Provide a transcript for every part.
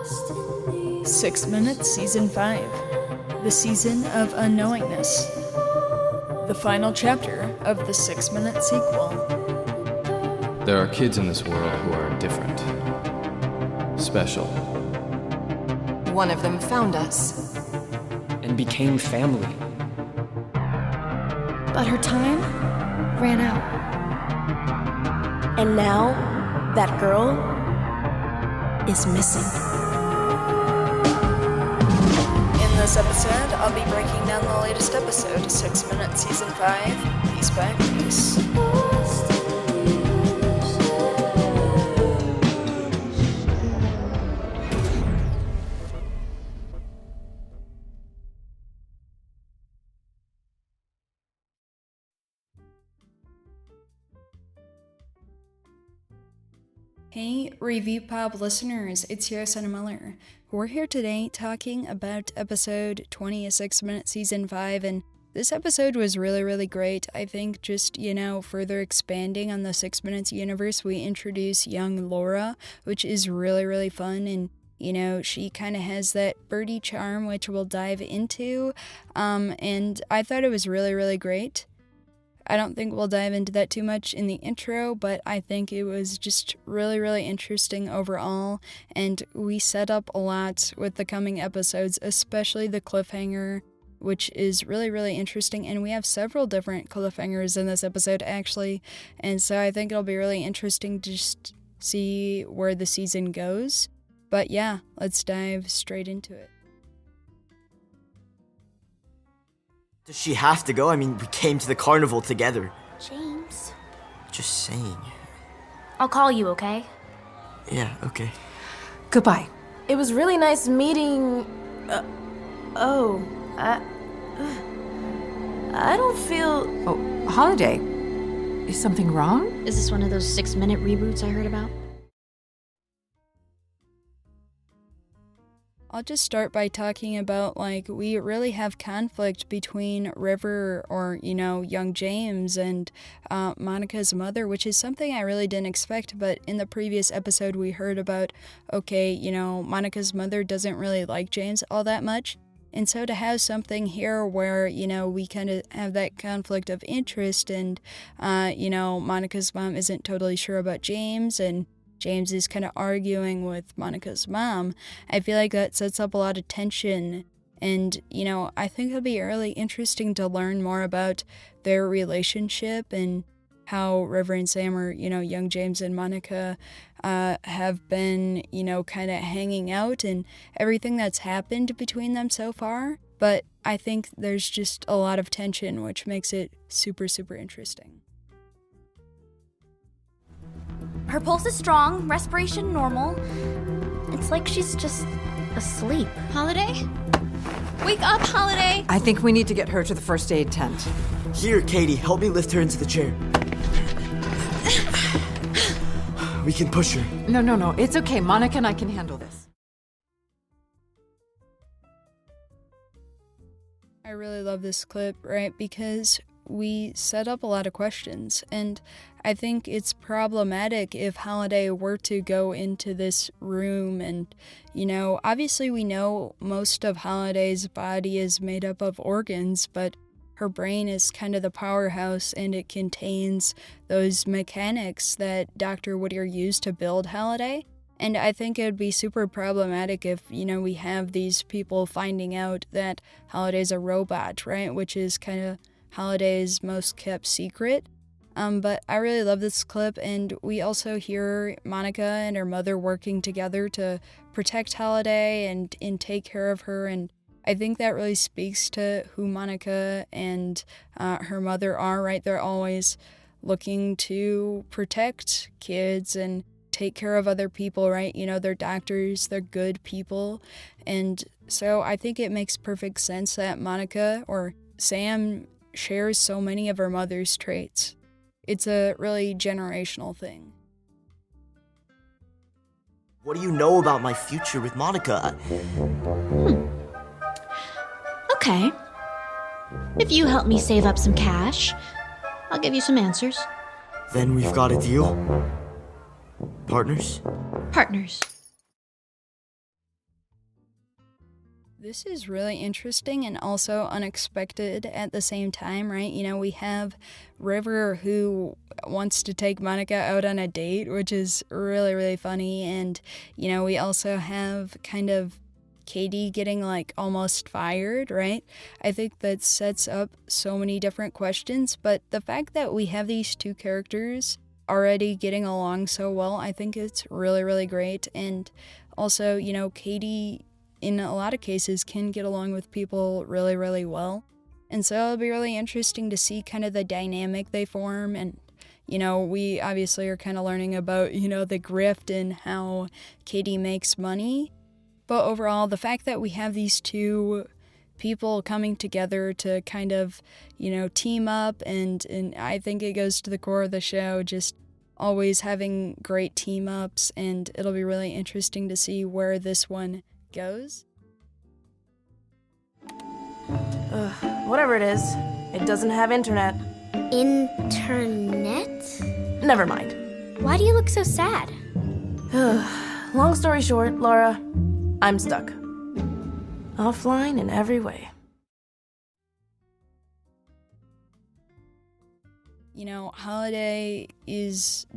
6 Minutes Season 5. The Season of Unknowingness. The final chapter of the 6 Minute sequel. There are kids in this world who are different. Special. One of them found us. And became family. But her time ran out. And now, that girl is missing. In this episode, I'll be breaking down the latest episode, 6 Minutes Season 5, Piece by Piece. Hey, Review Pop listeners, it's your Landon Mueller. We're here today talking about episode 20 of 6 Minute Season 5, and this episode was really great. I think just, further expanding on the 6 Minutes universe, we introduce young Laura, which is really fun, and she kind of has that birdie charm, which we'll dive into, and I thought it was really great. I don't think we'll dive into that too much in the intro, but I think it was just really interesting overall, and we set up a lot with the coming episodes, especially the cliffhanger, which is really interesting, and we have several different cliffhangers in this episode, actually, and so I think it'll be really interesting to just see where the season goes. But yeah, let's dive straight into it. Does she have to go? I mean, we came to the carnival together. James. Just saying. I'll call you, okay? Yeah, okay. Goodbye. It was really nice meeting... I don't feel... Oh, Holiday. Is something wrong? Is this one of those 6-minute reboots I heard about? I'll just start by talking about, we really have conflict between River or, young James and Monica's mother, which is something I really didn't expect, but in the previous episode we heard about, Monica's mother doesn't really like James all that much, and so to have something here where, we kind of have that conflict of interest and, Monica's mom isn't totally sure about James, and James is kind of arguing with Monica's mom, I feel like that sets up a lot of tension, and, I think it'll be really interesting to learn more about their relationship and how River and Sam, or, young James and Monica, have been, kind of hanging out and everything that's happened between them so far, but I think there's just a lot of tension, which makes it super interesting. Her pulse is strong, respiration normal. It's like she's just asleep. Holiday? Wake up, Holiday! I think we need to get her to the first aid tent. Here, Katie, help me lift her into the chair. We can push her. No, it's okay. Monica and I can handle this. I really love this clip, right? Because we set up a lot of questions, and I think it's problematic if Holiday were to go into this room and, obviously we know most of Holiday's body is made up of organs, but her brain is kind of the powerhouse, and it contains those mechanics that Dr. Whittier used to build Holiday. And I think it would be super problematic if, we have these people finding out that Holiday's a robot, right? Which is kind of Holiday's most kept secret. But I really love this clip, and we also hear Monica and her mother working together to protect Holiday and take care of her, and I think that really speaks to who Monica and her mother are, right? They're always looking to protect kids and take care of other people, right? They're doctors, they're good people, and so I think it makes perfect sense that Monica, or Sam, shares so many of her mother's traits. It's a really generational thing. What do you know about my future with Monica? Okay. If you help me save up some cash, I'll give you some answers. Then we've got a deal? Partners? Partners. This is really interesting and also unexpected at the same time, right? We have River who wants to take Monica out on a date, which is really, really funny. And, we also have kind of Katie getting like almost fired, right? I think that sets up so many different questions, but the fact that we have these two characters already getting along so well, I think it's really, really great. And also, Katie in a lot of cases can get along with people really, really well. And so it'll be really interesting to see kind of the dynamic they form. And, we obviously are kind of learning about, the grift and how Katie makes money. But overall, the fact that we have these two people coming together to kind of, team up, and I think it goes to the core of the show, just always having great team ups, and it'll be really interesting to see where this one goes. Whatever it is, it doesn't have internet. Internet? Never mind. Why do you look so sad? Long story short, Laura, I'm stuck. Offline in every way. Holiday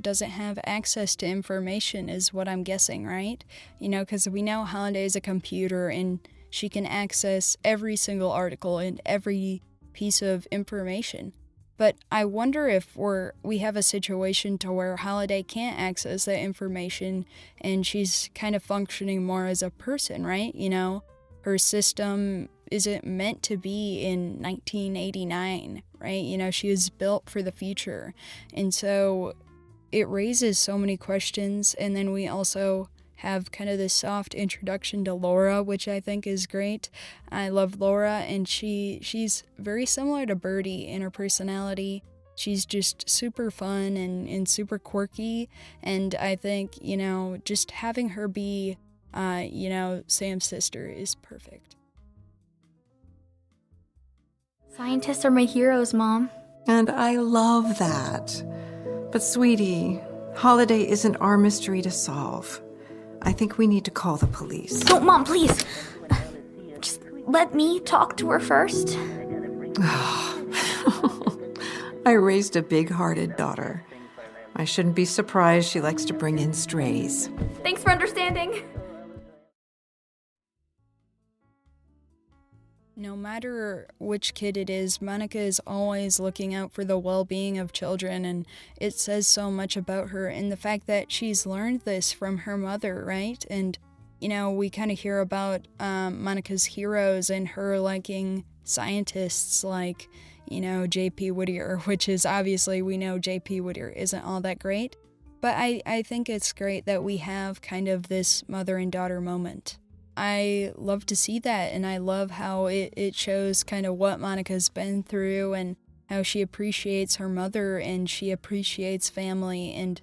doesn't have access to information is what I'm guessing, right? Because we know Holiday is a computer and she can access every single article and every piece of information. But I wonder if we have a situation to where Holiday can't access that information and she's kind of functioning more as a person, right? Her system isn't meant to be in 1989, right? She was built for the future. And so it raises so many questions. And then we also have kind of this soft introduction to Laura, which I think is great. I love Laura, and she's very similar to Birdie in her personality. She's just super fun and super quirky. And I think, just having her be, Sam's sister is perfect. Scientists are my heroes, Mom. And I love that. But sweetie, Holiday isn't our mystery to solve. I think we need to call the police. Don't, Mom, please. Just let me talk to her first. I raised a big-hearted daughter. I shouldn't be surprised she likes to bring in strays. Thanks for understanding. No matter which kid it is, Monica is always looking out for the well-being of children, and it says so much about her and the fact that she's learned this from her mother, right? And, we kind of hear about Monica's heroes and her liking scientists like, J.P. Whittier, which is obviously, we know J.P. Whittier isn't all that great. But I think it's great that we have kind of this mother and daughter moment. I love to see that, and I love how it shows kind of what Monica's been through and how she appreciates her mother and she appreciates family, and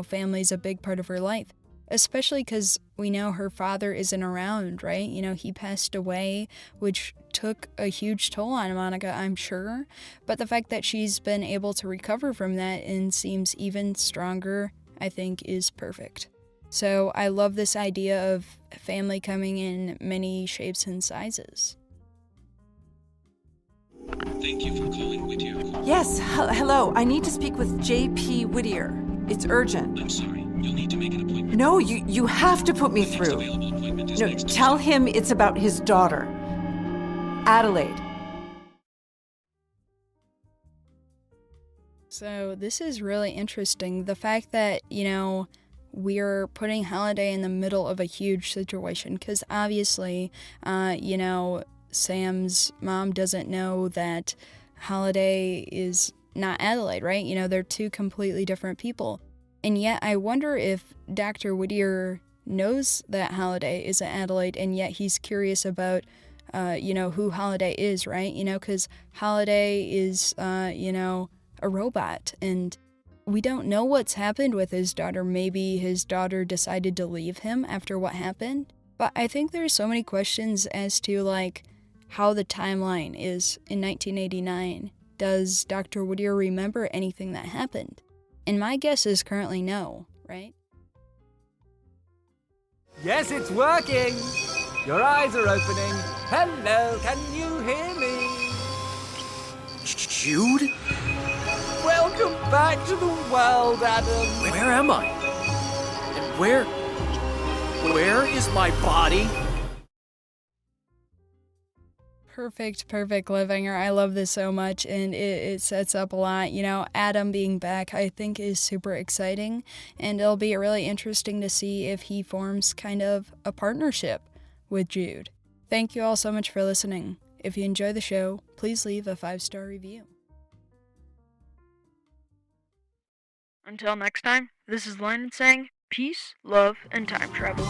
family's a big part of her life, especially because we know her father isn't around, right? He passed away, which took a huge toll on Monica, I'm sure, but the fact that she's been able to recover from that and seems even stronger, I think is perfect. So I love this idea of family coming in many shapes and sizes. Thank you for calling Whittier. Yes, hello. I need to speak with J.P. Whittier. It's urgent. I'm sorry. You'll need to make an appointment. No, you have to put me The next through. available appointment is No, next tell Tuesday. him it's about his daughter, Adelaide. So this is really interesting. The fact that, we're putting Holiday in the middle of a huge situation, because obviously, Sam's mom doesn't know that Holiday is not Adelaide, right? They're two completely different people. And yet I wonder if Dr. Whittier knows that Holiday isn't Adelaide, and yet he's curious about, who Holiday is, right? Because Holiday is, a robot, and we don't know what's happened with his daughter. Maybe his daughter decided to leave him after what happened. But I think there's so many questions as to, how the timeline is in 1989. Does Dr. Whittier remember anything that happened? And my guess is currently no, right? Yes, it's working! Your eyes are opening. Hello, can you hear me? Jude? Welcome back to the world, Adam. Where am I? And where is my body? Perfect cliffhanger. I love this so much, and it sets up a lot. You know, Adam being back, I think, is super exciting, and it'll be really interesting to see if he forms kind of a partnership with Jude. Thank you all so much for listening. If you enjoy the show, please leave a 5-star review. Until next time, this is Landon saying peace, love, and time travel.